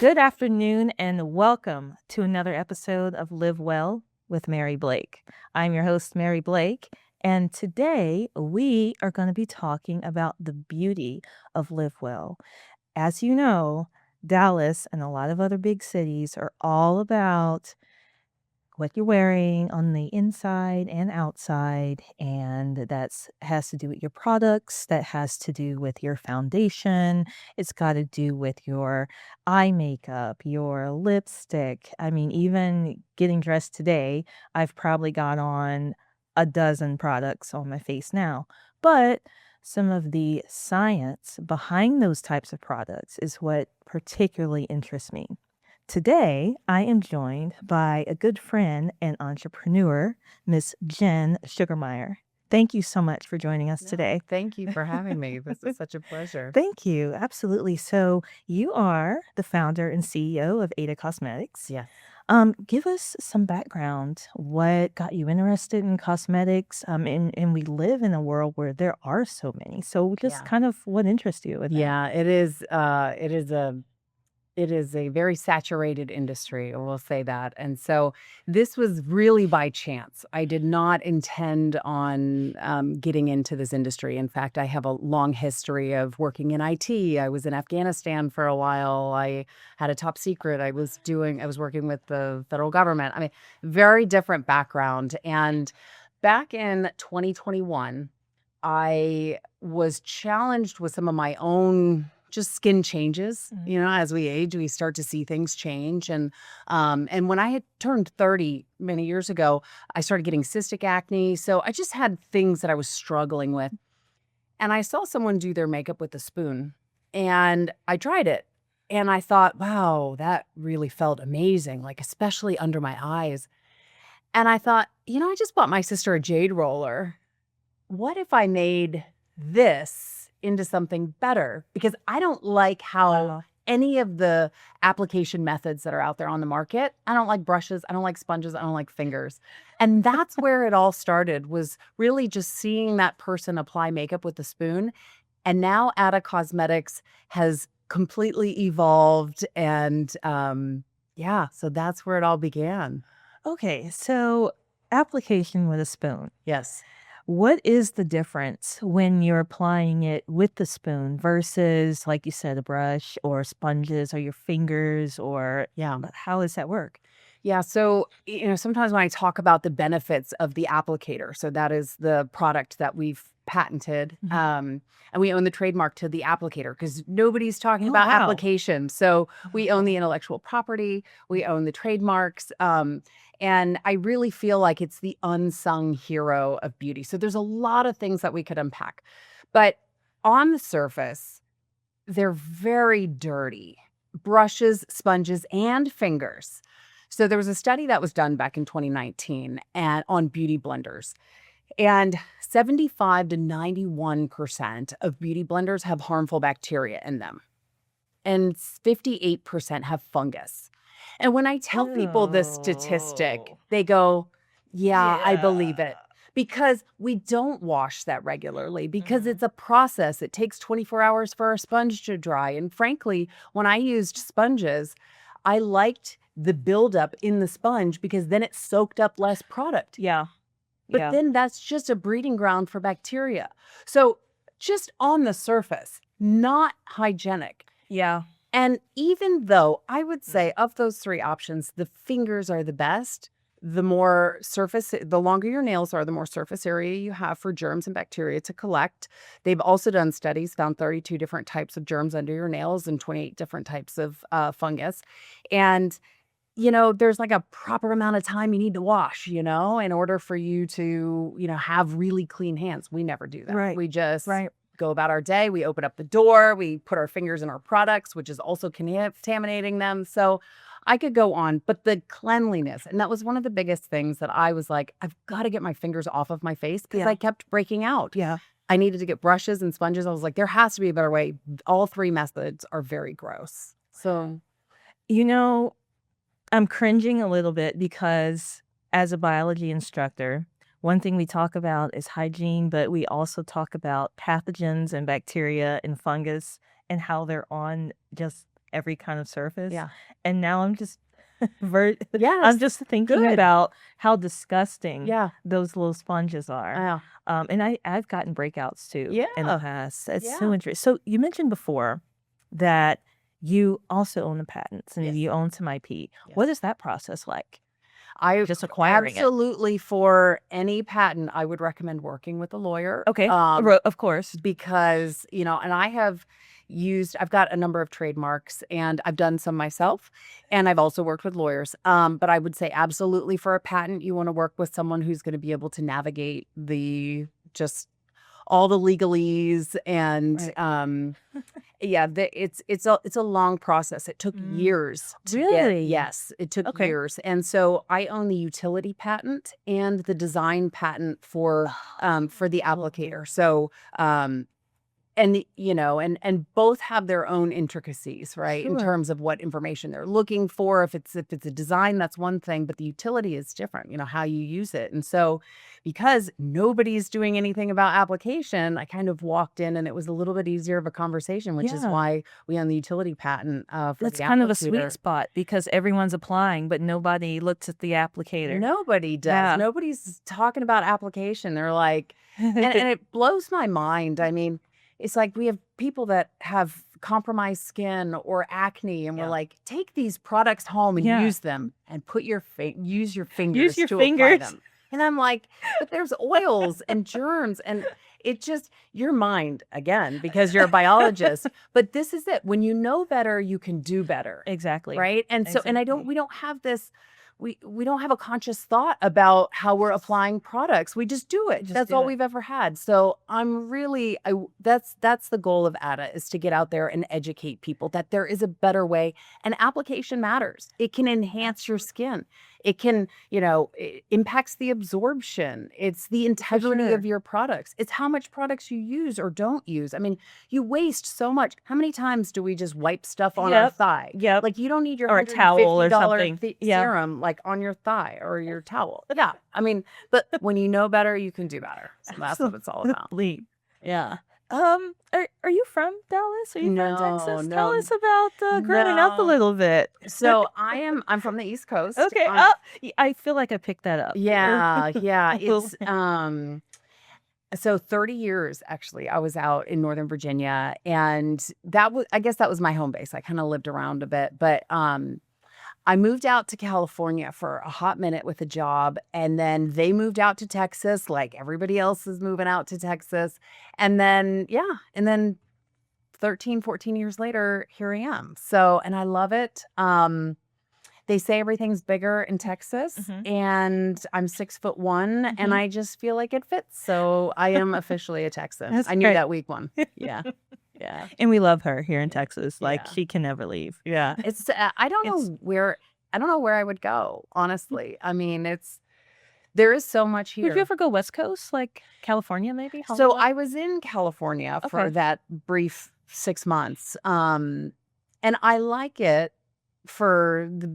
Good afternoon and welcome to another episode of Live Well with Mary Blake. I'm your host, Mary Blake, and today we are going to be talking about the beauty of Live Well. As you know, Dallas and a lot of other big cities are all about what you're wearing on the inside and outside, and that's has to do with your products, that has to do with your foundation, it's got to do with your eye makeup, your lipstick. I mean, even getting dressed today, I've probably got on a dozen products on my face now. But some of the science behind those types of products is what particularly interests me. Today, I am joined by a good friend and entrepreneur, Miss Jen Sugarmeyer. Thank you so much for joining us No, today. thank you for having me. This is such a pleasure. Thank you. Absolutely. So, you are the founder and CEO of Ada Cosmetics. Yes. Give us some background. What got you interested in cosmetics? And we live in a world where there are so many. So, just Yeah. kind of what interests you with that? Yeah, it is a very saturated industry, I will say that. And so this was really by chance. I did not intend on getting into this industry. In fact, I have a long history of working in IT. I was in Afghanistan for a while. I had a top secret. I was working with the federal government. I mean, very different background. And back in 2021, I was challenged with some of my own just skin changes. Mm. As we age, we start to see things change. And when I had turned 30 many years ago, I started getting cystic acne. So I just had things that I was struggling with. And I saw someone do their makeup with a spoon, and I tried it. And I thought, wow, that really felt amazing, like especially under my eyes. And I thought, I just bought my sister a jade roller. What if I made this into something better? Because I don't like how Wow. any of the application methods that are out there on the market, I don't like brushes, I don't like sponges, I don't like fingers. And that's where it all started, was really just seeing that person apply makeup with a spoon. And now Ada Cosmetics has completely evolved. And yeah, so that's where it all began. Okay, so application with a spoon. Yes. What is the difference when you're applying it with the spoon versus, like you said, a brush or sponges or your fingers or Yeah. how does that work? Yeah, so, sometimes when I talk about the benefits of the applicator, so that is the product that we've patented, Mhm. and we own the trademark to the applicator because nobody's talking Oh, about wow. application. So we own Wow. the intellectual property, we own the trademarks, and I really feel like it's the unsung hero of beauty. So there's a lot of things that we could unpack, but on the surface, they're very dirty. Brushes, sponges, and fingers. So there was a study that was done back in 2019 and on beauty blenders. And 75 to 91% of beauty blenders have harmful bacteria in them. And 58% have fungus. And when I tell people this statistic, Oh, they go, "Yeah, I yeah. believe it." Because we don't wash that regularly, because Mhm. it's a process. It takes 24 hours for our sponge to dry. And frankly, when I used sponges, I liked the buildup in the sponge because then it soaked up less product. Yeah. But Yeah. then that's just a breeding ground for bacteria. So, just on the surface, not hygienic. Yeah. And even though I would Mm. say of those 3 options, the fingers are the best, the longer your nails are, the more surface area you have for germs and bacteria to collect. They've also done studies, found 32 different types of germs under your nails and 28 different types of fungus. And, there's like a proper amount of time you need to wash, in order for you to, have really clean hands. We never do that. Right. We just Right. go about our day. We open up the door, we put our fingers in our products, which is also contaminating them. So I could go on, but the cleanliness, and that was one of the biggest things that I was like, I've got to get my fingers off of my face because Yeah. I kept breaking out. Yeah. I needed to get brushes and sponges. I was like, there has to be a better way. All 3 methods are very gross. So, You know, I'm cringing a little bit because as a biology instructor, one thing we talk about is hygiene, but we also talk about pathogens and bacteria and fungus and how they're on just every kind of surface. Yeah. And now I'm just I'm Yes. just thinking Good. about how disgusting Yeah. those little sponges are. Yeah. And I've gotten breakouts too in the Yeah. past. It's so Yeah. interesting. So you mentioned before that you also own the patents and Yes. you own some IP. What Yes. is that process like? I Just acquiring it. absolutely, for any patent, I would recommend working with a lawyer. Okay. Of course. Because, and I've got a number of trademarks and I've done some myself and I've also worked with lawyers. But I would say absolutely for a patent, you want to work with someone who's going to be able to navigate just all the legalese and yeah, it's a long process. It took years to get. Really? Yes, it took Okay. years. And so I own the utility patent and the design patent for the applicator. So and both have their own intricacies, right? In Sure. terms of what information they're looking for. If it's a design, that's one thing, but the utility is different, how you use it. And so because nobody's doing anything about application, I kind of walked in and it was a little bit easier of a conversation, which is Yeah. why we own the utility patent for That's the kind of a sweet applicator. spot because everyone's applying, but nobody looks at the applicator. Nobody does. Yeah. Nobody's talking about application. They're like, and it blows my mind. I mean, it's like we have people that have compromised skin or acne, and we're Yeah. like, take these products home and Yeah. use them, and put use your fingers your to apply fingers. them. And I'm like, but there's oils and germs, and it just your mind again because you're a biologist. But this is it. When you know better, you can do better. Exactly. Right. And so, and Exactly. we don't have this. We don't have a conscious thought about how we're applying products. We just do it. Just That's do all it. we've ever had. So I'm really, that's the goal of ADA, is to get out there and educate people that there is a better way. And application matters. It can enhance your skin. It can, it impacts the absorption. It's the integrity sure. of your products. It's how much products you use or don't use. I mean, you waste so much. How many times do we just wipe stuff on our Yep. thigh? Yep. Like you don't need your Or a towel or $150 something. Yeah. serum like on your thigh or your towel. Yeah. I mean, but when you know better, you can do better. So that's what it's all about. Absolutely. Yeah. Are you from Dallas? Are you No, from Texas? no. Tell us about growing up a No. little bit. So I'm from the East Coast. Okay. I'm- I feel like I picked that up. yeah, yeah. A little It's so 30 years actually I was out in Northern Virginia, and I guess that was my home base. I kind of lived around a bit, but I moved out to California for a hot minute with a job, and then they moved out to Texas like everybody else is moving out to Texas. And then 13, 14 years later, here I am. So, and I love it. They say everything's bigger in Texas, Mhm. and I'm 6'1", Mhm. and I just feel like it fits. So I am officially a Texan. That's I knew great. that week one. Yeah. Yeah. And we love her here in Texas. Like Yeah. she can never leave. Yeah. It's I don't know where I would go, honestly. I mean, there is so much here. Would you ever go West Coast, like California, maybe? So Hollywood? I was in California for Okay. that brief 6 months. And I like it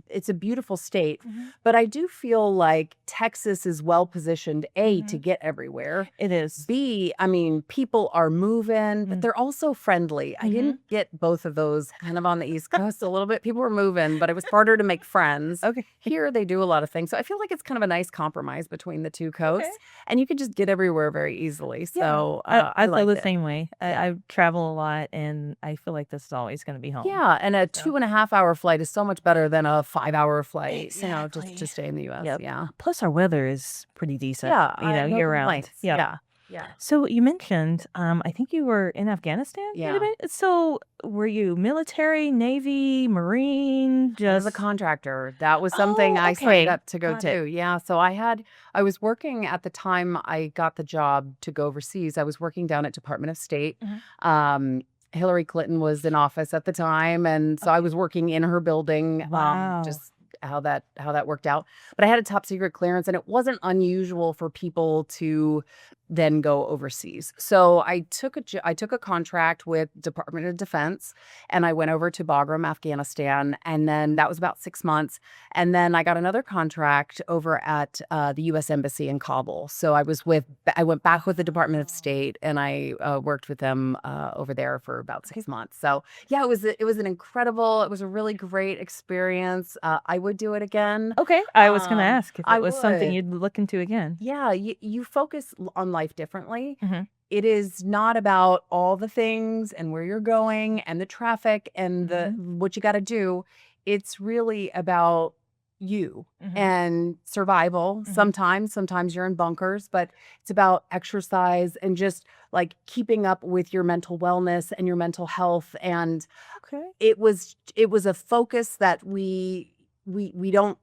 it's a beautiful state, Mhm. but I do feel like Texas is well positioned, A, to Mhm. get everywhere. It is. B, I mean, people are moving, but Mm. they're also friendly. I didn't get both of those kind of on the East Coast a little bit. People were moving, but it was harder to make friends. Okay. Here, they do a lot of things. So I feel like it's kind of a nice compromise between the two coasts, Okay. and you can just get everywhere very easily. Yeah. So I feel like the it. same way. Yeah. I travel a lot, and I feel like this is always going to be home. Yeah, and a So- 2.5-hour flight is so much better than a 5-hour flight, Exactly. just to stay in the US. Yep. Yeah. Plus, our weather is pretty decent. Yeah. No year round. complaints. Yeah. Yeah. Yeah. So you mentioned, I think you were in Afghanistan. Yeah. So were you military, Navy, Marine? As Just a contractor, that was something Oh, I okay. signed up to go Got it. to. Yeah. So I was working at the time I got the job to go overseas. I was working down at Department of State. Hillary Clinton was in office at the time, and so I was working in her building. Wow. Just how that worked out. But I had a top secret clearance, and it wasn't unusual for people to then go overseas. So I took a contract with Department of Defense, and I went over to Bagram, Afghanistan, and then that was about 6 months. And then I got another contract over at the U.S. Embassy in Kabul. So I went back with the Department of State, and I worked with them over there for about 6 months. So yeah, it was it was a really great experience. I would do it again. Okay. I was going to ask if I it was something would. you'd look into again. Yeah, you focus on life differently. Mhm. It is not about all the things and where you're going and the traffic and what you got to do. It's really about you Mhm. and survival. Mhm. Sometimes you're in bunkers, but it's about exercise and just like keeping up with your mental wellness and your mental health. And Okay. it was a focus that we don't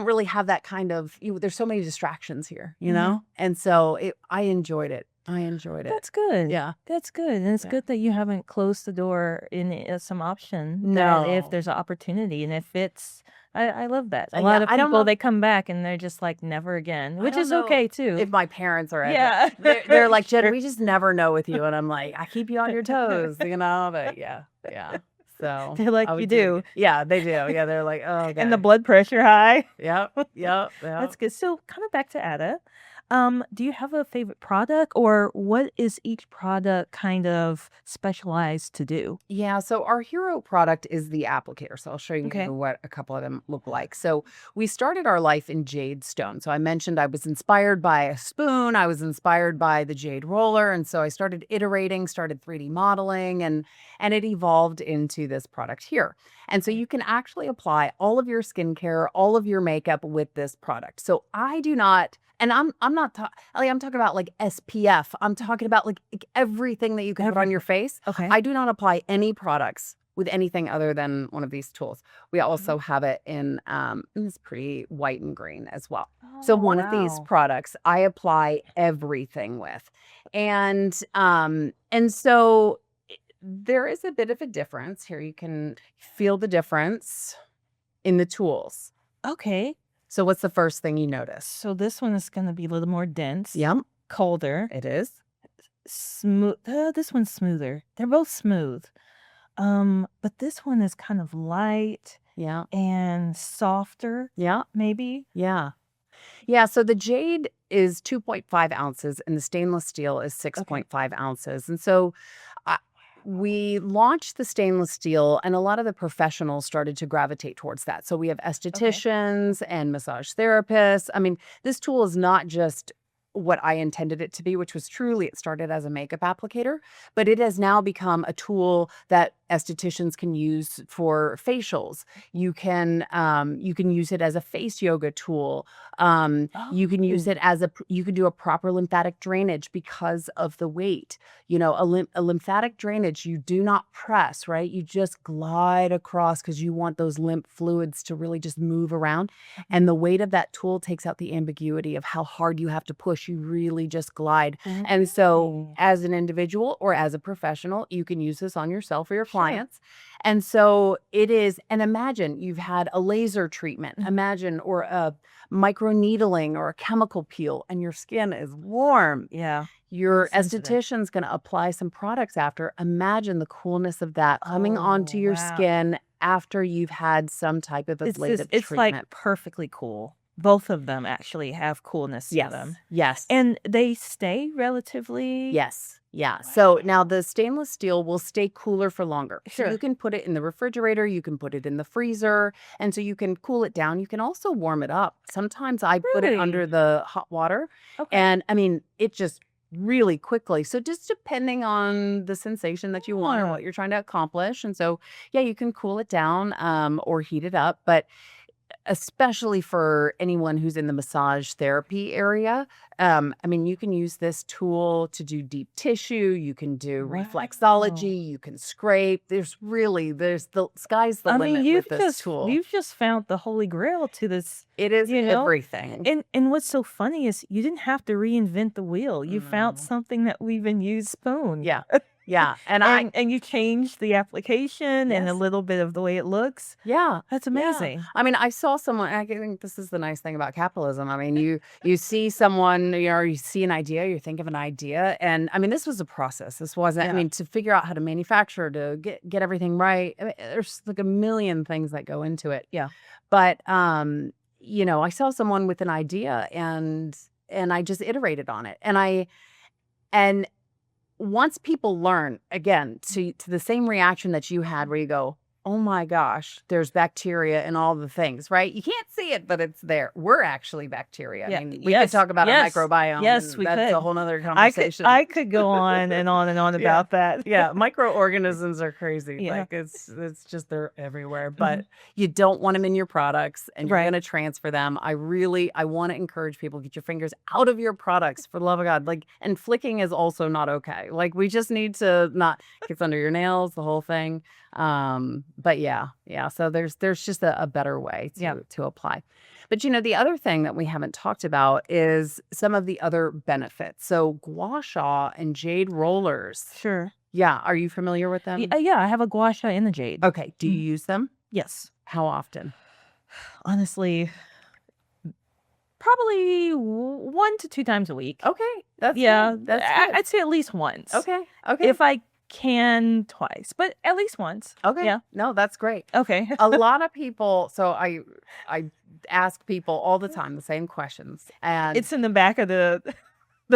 really have that kind of there's so many distractions here, Mhm. and so I enjoyed it. That's good. Yeah. That's good. And it's Yeah. good that you haven't closed the door in some option that if No. there's an opportunity and if it's, I love that. A Yeah, lot of I don't people, know. they come back and they're just like, never again, I which don't is know okay too. if my parents are Yeah. they're like, Jen, Sure. we just never know with you, and I'm like, I keep you on your toes, but yeah. So They're like, I you would do it do. again. Yeah, they do. Yeah, they're like, oh, And the okay. blood pressure high. Yep. That's good. So coming back to Ada, do you have a favorite product or what is each product kind of specialized to do? Yeah, so our hero product is the applicator. So I'll show you Okay. what a couple of them look like. So we started our life in jade stone. So I mentioned I was inspired by a spoon, I was inspired by the jade roller, and so I started iterating, started 3D modeling, and it evolved into this product here. And so Okay. you can actually apply all of your skincare, all of your makeup with this product. So I do not and I'm not I'm talking about like SPF. I'm talking about like everything that you can put on your face. Okay. I do not apply any products with anything other than one of these tools. We also have it in this pretty white and green as well. So Oh, one of these wow. products I apply everything with. And so there is a bit of a difference. Here you can feel the difference in the tools. Okay. So what's the first thing you notice? So this one is going to be a little more dense, Yep, colder, it is. smooth. This one's smoother. They're both smooth. But this one is kind of light Yeah. and softer, Yeah. maybe. Yeah. Yeah. So the jade is 2.5 ounces and the stainless steel is 6.5 ounces. And so I, we launched the stainless steel, and a lot of the professionals started to gravitate towards that. So we have estheticians and massage therapists. I mean, this tool is not just what I intended it to be, which was truly it started as a makeup applicator, but it has now become a tool that estheticians can use for facials. You can use it as a face yoga tool. You can use Oh, it as you can do a proper lymphatic drainage because of the weight. A lymphatic drainage, you do not press, right? You just glide across because you want those lymph fluids to really just move around. And the weight of that tool takes out the ambiguity of how hard you have to push. You really just glide. And so, okay. as an individual or as a professional, you can use this on yourself or your Sure. clients. And so it is, and imagine you've had a laser treatment, Mhm. imagine, or a microneedling or a chemical peel, and your skin is warm. Yeah. Your Sensitive. esthetician's going to apply some products after. Imagine the coolness of that coming onto Oh, your wow. skin after you've had some type of ablative It's like treatment. perfectly cool. Both of them actually have coolness to them. Yes. And they stay relatively. Yes. Yeah. So now the stainless steel will stay cooler for longer. So Sure. you can put it in the refrigerator, you can put it in the freezer, and so you can cool it down. You can also warm it up. Sometimes I put it under Really? the hot water, Okay. and I mean, it just really quickly. So just depending on the sensation that you want or Yeah. what you're trying to accomplish. And so, yeah, you can cool it down or heat it up. But especially for anyone who's in the massage therapy area. I mean, you can use this tool to do deep tissue, you can do Wow. reflexology, you can scrape. There's the sky's the I mean, limit with this tool. you've just found the holy grail to this, It is you know? everything. And what's so funny is you didn't have to reinvent the wheel. You found No. something that we've been used spoon. Yeah. Yeah. And And you changed the application and a Yes. little bit of the way it looks. Yeah. That's Yeah. amazing. I mean, I saw someone, and I think this is the nice thing about capitalism. I mean, you see someone, or you see an idea, you think of an idea, and I mean, this was a process. This wasn't, I Yeah. mean, to figure out how to manufacture, to get everything right. I mean, there's like a million things that go into it. Yeah. But I saw someone with an idea, and I just iterated on it. And once people learn, again, to the same reaction that you had, where you go, oh my gosh, there's bacteria in all the things, right? You can't see it, but it's there. We're actually bacteria. Yeah. I mean, we Yes. could talk about Yes. our microbiome. Yes, and we that's could. a whole nother I conversation. could go on and on and on Yeah. about that. Yeah, microorganisms are crazy. Yeah. Like it's just they're everywhere. But you don't want them in your products, and you're Right. going to transfer them. I want to encourage people, get your fingers out of your products, for the love of God. Like, and flicking is also not okay. Like, we just need to not gets under your nails, the whole thing. But yeah. So there's just a better way Yeah. to apply. But the other thing that we haven't talked about is some of the other benefits. So gua sha and jade rollers. Sure. Yeah. Are you familiar with them? Yeah, I have a gua sha in the jade. Okay. Do you use them? Yes. How often? Honestly, probably 1 to 2 times a week. Okay. That's Yeah, good. That's good. I'd say at least once. Okay. Okay. If I can, twice, but at least once. Okay. Yeah. No, that's great. Okay. A lot of people, so I ask people all the time the same questions, and It's in the back of the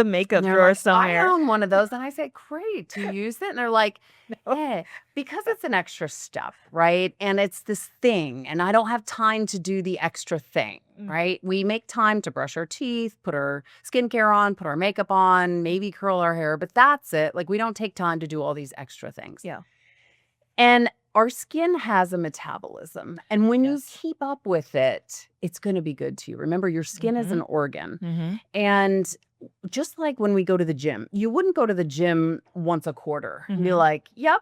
makeup they're drawer like, I somewhere. own one of those, and I say, great, do you use it? And they're like, because it's an extra step, right? And it's this thing, and I don't have time to do the extra thing, right? We make time to brush our teeth, put our skincare on, put our makeup on, maybe curl our hair, but that's it. Like, we don't take time to do all these extra things. Yeah. And our skin has a metabolism, and when Yes. you keep up with it, it's going to be good to you. Remember, your skin is an organ. Mm-hmm. And just like when we go to the gym, you wouldn't go to the gym once a quarter. And be Mhm. like, yep.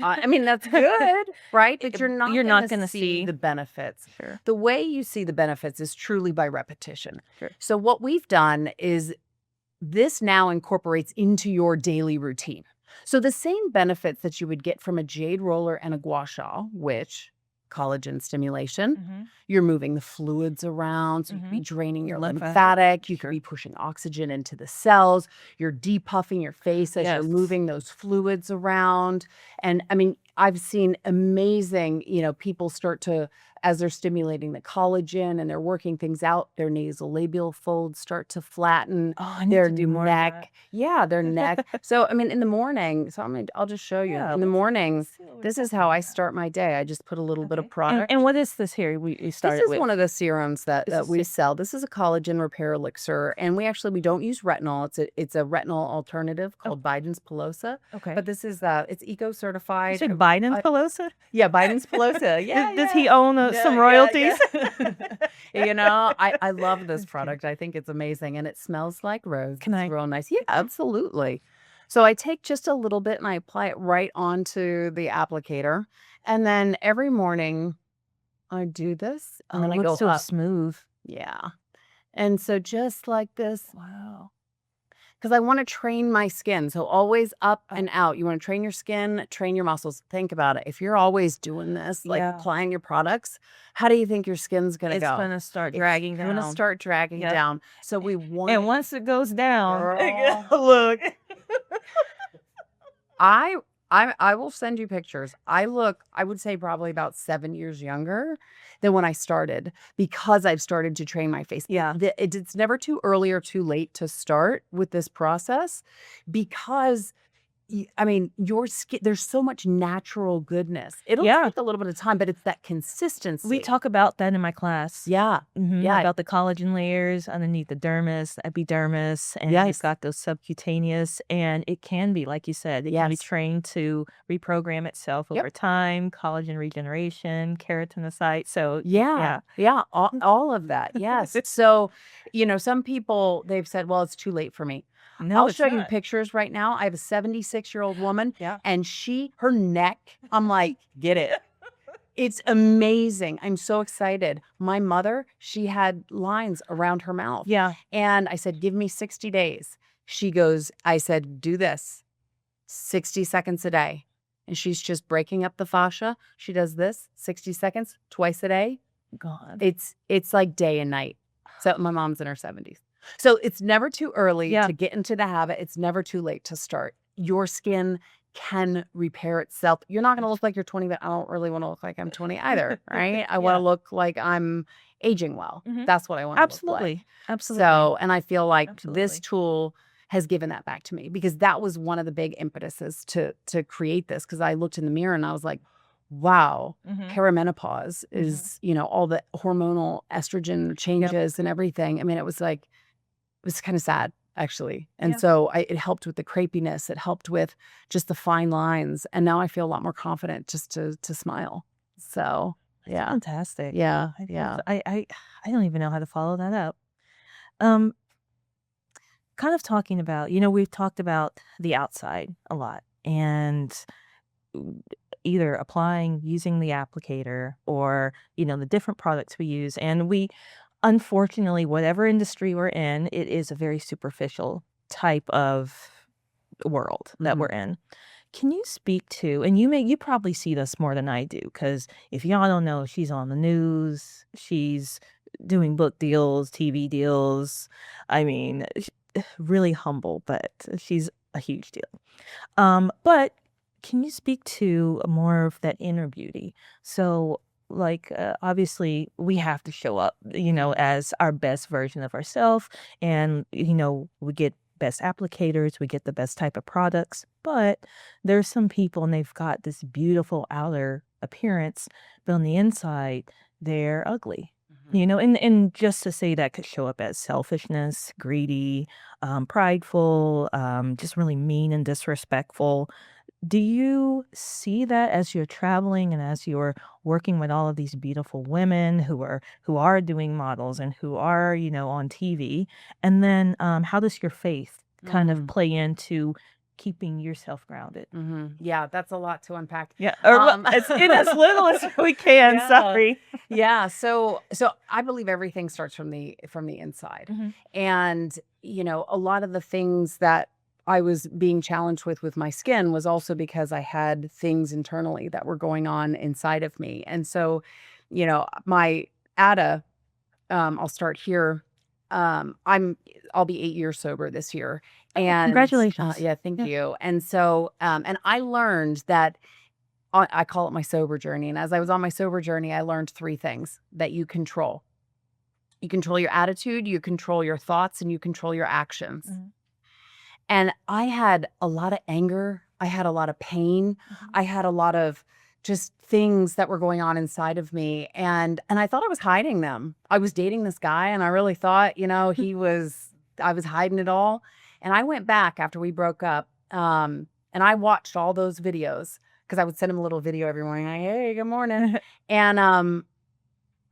I mean, that's good, right? But you're not not going gonna to see see- the benefits. Sure. The way you see the benefits is truly by repetition. Sure. So what we've done is this now incorporates into your daily routine. So the same benefits that you would get from a jade roller and a gua sha, which collagen stimulation, Mm-hmm. you're moving the fluids around, so you could be draining your Lymphatic. lymphatic, you Sure. could be pushing oxygen into the cells, you're depuffing your face as Yes. you're moving those fluids around. And I mean, I've seen amazing, people start to, as they're stimulating the collagen and they're working things out, their nasolabial folds start to flatten. Oh, I need Their to do more of neck, that. yeah, their neck. So I mean, in the morning, I'll just show you. Yeah, In the let's morning, see what we're this is talking how I about. start my day. I just put a little bit of Okay. product. And what is this here we started This is with? one of the serums that This is we se- sell. This is a collagen repair elixir, and we don't use retinol. It's a retinol alternative called Biden's Pelosa. Okay. But this is it's eco you certified. say Biden Pelosa? Yeah, Biden's Pelosa. Yeah, Does he own some royalties? I love this product. I think it's amazing, and it smells like rose. Can It's I- real nice. Yeah, absolutely. So I take just a little bit and I apply it right onto the applicator, and then every morning I do this, and Oh, then it I go looks so up. smooth. Yeah. And so just like this, Wow. because I want to train my skin. So always up and out. You want to train your skin, train your muscles. Think about it. If you're always doing this, like Yeah. applying your products, how do you think your skin's going to It's go? gonna start dragging It's down. going to start dragging Yep. down. So we want And once it goes down, Girl. look. I will send you pictures. I would say probably about 7 years younger than when I started, because I've started to train my face. Yeah. It's never too early or too late to start with this process, because I mean, your skin, there's so much natural goodness. It'll Yeah. take a little bit of time, but it's that consistency. We talk about that in my class. Yeah. Yeah. About the collagen layers underneath the dermis, the epidermis, and Yes. you've got those subcutaneous, and it can be, like you said, it can be Yes. trained to reprogram itself Yep. over time, collagen regeneration, keratinocytes. So Yeah. All of that. Yes. So, some people, they've said, well, it's too late for me. no, I'll it's show you not. pictures right now. I have a 76-year-old woman, Yeah. and her neck, I'm like, get it. It's amazing. I'm so excited. My mother, she had lines around her mouth. Yeah. And I said, give me 60 days. I said, do this. 60 seconds a day. And she's just breaking up the fascia. She does this 60 seconds twice a day. God. It's like day and night. So my mom's in her 70s. So it's never too early Yeah. to get into the habit. It's never too late to start. Your skin can repair itself. You're not going to look like you're 20, but I don't really want to look like I'm 20 either, right? I want Yeah. to look like I'm aging well. Mhm. That's what I want to look like. Absolutely. Absolutely. So, and I feel like this Absolutely. tool has given that back to me because that was one of the big impetuses to create this. Because I looked in the mirror and I was like, wow, Mhm. perimenopause is, all the hormonal estrogen changes and everything. I mean, it was kind of sad actually. And Yeah. so it helped with the crepiness. It helped with just the fine lines. And now I feel a lot more confident just to smile. So That's yeah. fantastic. Yeah. I think Yeah. I don't even know how to follow that up. Um, kind of talking about, we've talked about the outside a lot and either applying using the applicator or, the different products we use. And we, unfortunately, whatever industry we're in, it is a very superficial type of world that we're in. Can you speak to, and you probably see this more than I do, because if y'all don't know, she's on the news, she's doing book deals, TV deals. I mean, really humble, but she's a huge deal. But can you speak to more of that inner beauty? So, like, obviously, we have to show up, as our best version of ourselves, and we get best applicators, we get the best type of products, but there's some people and they've got this beautiful outer appearance, but on the inside, they're ugly. And just to say that could show up as selfishness, greedy, prideful, just really mean and disrespectful. Do you see that as you're traveling and as you're working with all of these beautiful women who are doing models and who are, on TV? And then how does your faith kind of play into keeping yourself grounded? Yeah, that's a lot to unpack. Yeah, or it's in as little as we can. Yeah. Sorry. Yeah, so I believe everything starts from the inside. Mhm. And a lot of the things that I was being challenged with my skin was also because I had things internally that were going on inside of me. And so, my ADA, I'll start here. I'll be 8 years sober this year. And Congratulations. yeah, thank Yeah. you. And so, and I learned that I call it my sober journey. And as I was on my sober journey, I learned 3 things that you control. You control your attitude, you control your thoughts, and you control your actions. Mhm. And I had a lot of anger. I had a lot of pain. I had a lot of just things that were going on inside of me. And I thought I was hiding them. I was dating this guy and I really thought, I was hiding it all. And I went back after we broke up, and I watched all those videos because I would send him a little video every morning. Like, hey, good morning. And I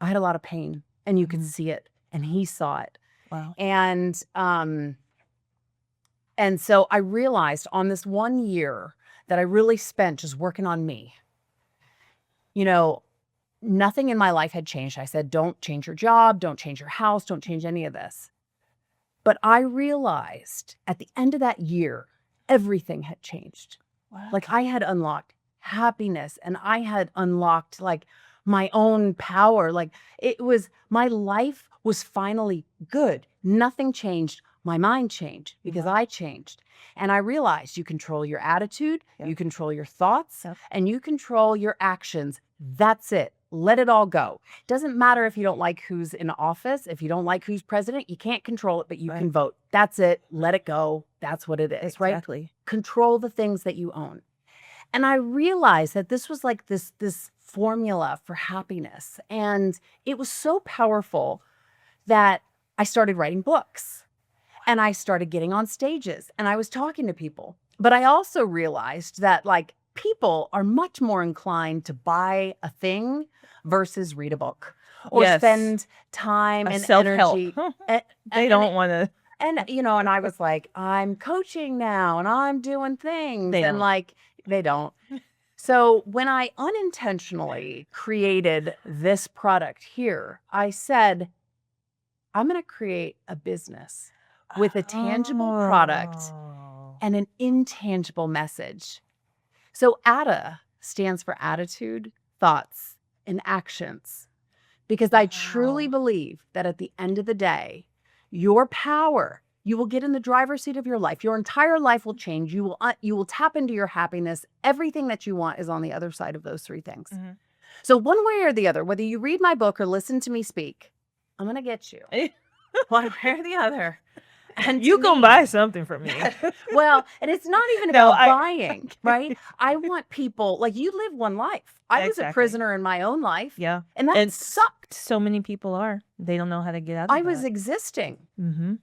had a lot of pain and you could see it and he saw it. Wow. And so I realized on this 1 year that I really spent just working on me. Nothing in my life had changed. I said, don't change your job, don't change your house, don't change any of this. But I realized at the end of that year, everything had changed. Wow. Like I had unlocked happiness and I had unlocked like my own power. Like my life was finally good. Nothing changed. My mind changed because I changed. And I realized you control your attitude, you control your thoughts, and you control your actions. That's it. Let it all go. Doesn't matter if you don't like who's in office, if you don't like who's president, you can't control it, but you can vote. That's it. Let it go. That's what it is, right? Exactly. Control the things that you own. And I realized that this was like this formula for happiness. And it was so powerful that I started writing books. And I started getting on stages and I was talking to people. But I also realized that like people are much more inclined to buy a thing versus read a book or spend time and self-help. energy. They don't want to. And, and I was like, I'm coaching now and I'm doing things. They don't. Like, they don't. So when I unintentionally created this product here, I said, I'm going to create a business with a tangible product and an intangible message. So ATA stands for attitude, thoughts, and actions. Because I truly Wow. believe that at the end of the day, your power, you will get in the driver's seat of your life. Your entire life will change. You will tap into your happiness. Everything that you want is on the other side of those three things. Mhm. So one way or the other, whether you read my book or listen to me speak, I'm going to get you. One way or the other. And You to can me- buy something from me. Well, and it's not even No, about I- buying, right? I want people, like, you live one life. I was a Exactly. prisoner in my own life, Yeah. and that And sucked. so many people are. They don't know how to get out of I was that. existing. Mm-hmm.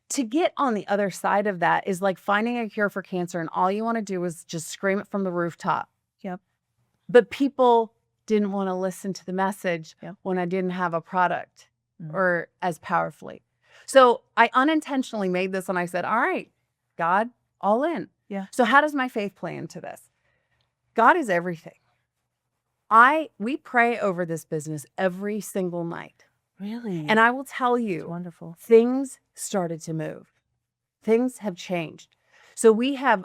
To get on the other side of that is like finding a cure for cancer, and all you want to do is just scream it from the rooftop. Yep. But people didn't want to listen to the message Yep. when I didn't have a product Mm. or as powerfully. So I unintentionally made this and I said, all right, God, all in. Yeah. So how does my faith play into this? God is everything. We pray over this business every single night. Really? And I will tell It's you, wonderful. things started to move. Things have changed. So we have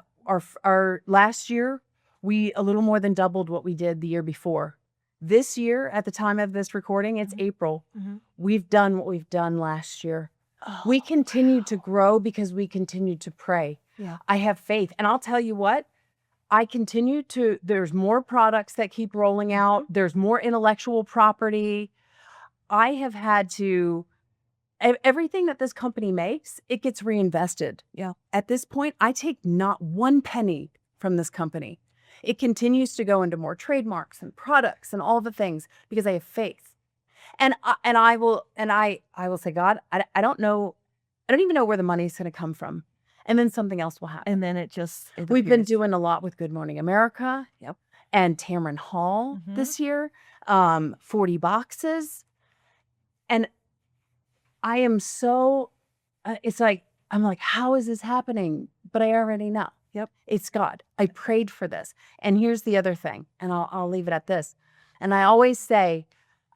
our last year, we a little more than doubled what we did the year before. This year, at the time of this recording, it's Mhm. April. Mhm. We've done what we've done last year. Oh, We continue to wow. grow because we continue to pray. Yeah. I have faith. And I'll tell you what, there's more products that keep rolling out. There's more intellectual property. I have had to, everything that this company makes, it gets reinvested. Yeah. At this point, I take not one penny from this company. It continues to go into more trademarks and products and all the things because I have faith. And I will say, God, I don't know. I don't even know where the money's going to come from. And then something else will happen. And then it We've been appears. doing a lot with Good Morning America. Yep. And Tamron Hall Mhm. this year, 40 boxes. And I am so, I'm like, how is this happening? But I already know. Yep. It's God. I prayed for this. And here's the other thing, and I'll leave it at this. And I always say,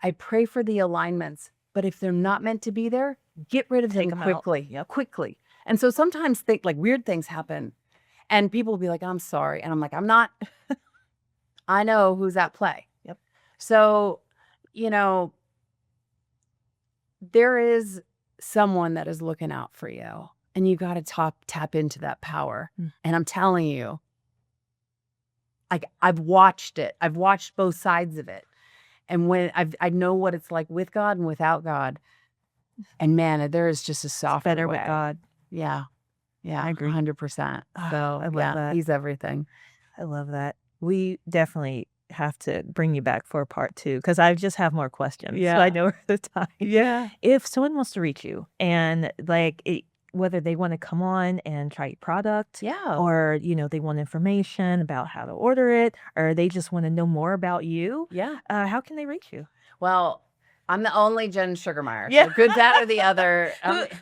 I pray for the alignments, but if they're not meant to be there, get rid of Take them 'em out. quickly. Yep. Quickly. And so sometimes like weird things happen and people will be like, I'm sorry. And I'm like, I'm not. I know who's at play. Yep. So, there is someone that is looking out for you and you got to tap into that power. Mm. And I'm telling you, I've watched it. I've watched both sides of it. And when I know what it's like with God and without God. And man, there is just a It's softer better way. with God. Yeah. Yeah. I agree. 100%. Ah, So I love yeah, that. he's everything. I love that. We definitely have to bring you back for part 2 because I just have more questions. So Yeah. I know we're out of time. Yeah. If someone wants to reach you and whether they want to come on and try your product Yeah. or, they want information about how to order it or they just want to know more about you, Yeah. how can they reach you? Well, I'm the only Jen Sugarmeyer. Yeah. So good, that, or the other.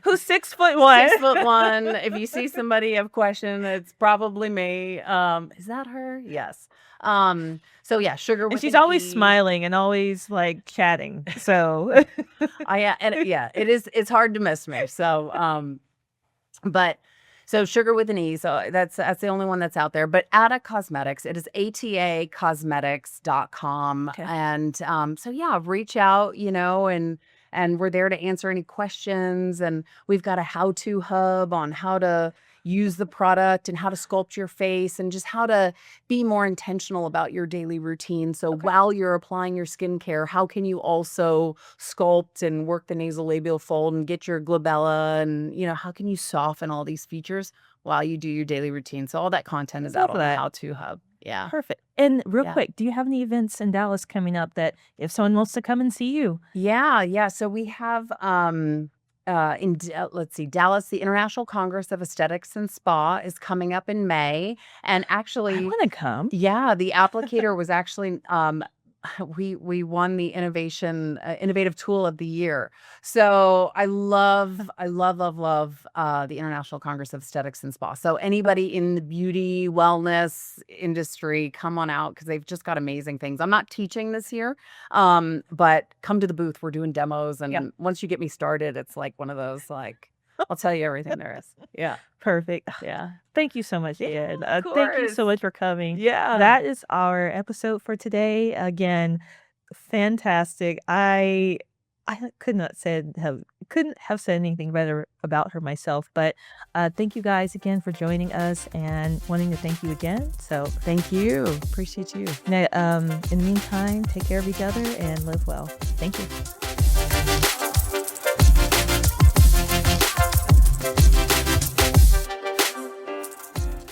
Who's 6'1"? 6'1". If you see somebody have question, it's probably me. Is that her? Yes. So yeah, Sugar with And she's an always E. smiling and always like chatting. So It's hard to miss me. So but so Sugar with an E. So that's the only one that's out there. But ATA Cosmetics, it is atacosmetics.com. Okay. And so yeah, reach out, and we're there to answer any questions. And we've got a how-to hub on how to use the product and how to sculpt your face and just how to be more intentional about your daily routine. So Okay. while you're applying your skincare, how can you also sculpt and work the nasolabial fold and get your glabella and, how can you soften all these features while you do your daily routine? So all that content is out Love on the that. how-to hub. Yeah. Perfect. And real Yeah. quick, do you have any events in Dallas coming up that if someone wants to come and see you? Yeah. So we have let's see, Dallas, the International Congress of Aesthetics and Spa is coming up in May. And I actually, want to come. yeah, the applicator was actually we won the innovative tool of the year. So I love the International Congress of Aesthetics and Spa. So anybody in the beauty wellness industry, come on out because they've just got amazing things. I'm not teaching this year, but come to the booth. We're doing demos, and Yeah. once you get me started, it's like one of those like, I'll tell you everything there is. Yeah. Perfect. Yeah. Thank you so much, Yeah, Jen. of Thank you so course. much for coming. Yeah. That is our episode for today. Again, fantastic. I couldn't have said anything better about her myself. But thank you guys again for joining us and wanting to thank you again. So Thank you. Appreciate you. in the meantime, take care of each other and live well. Thank you.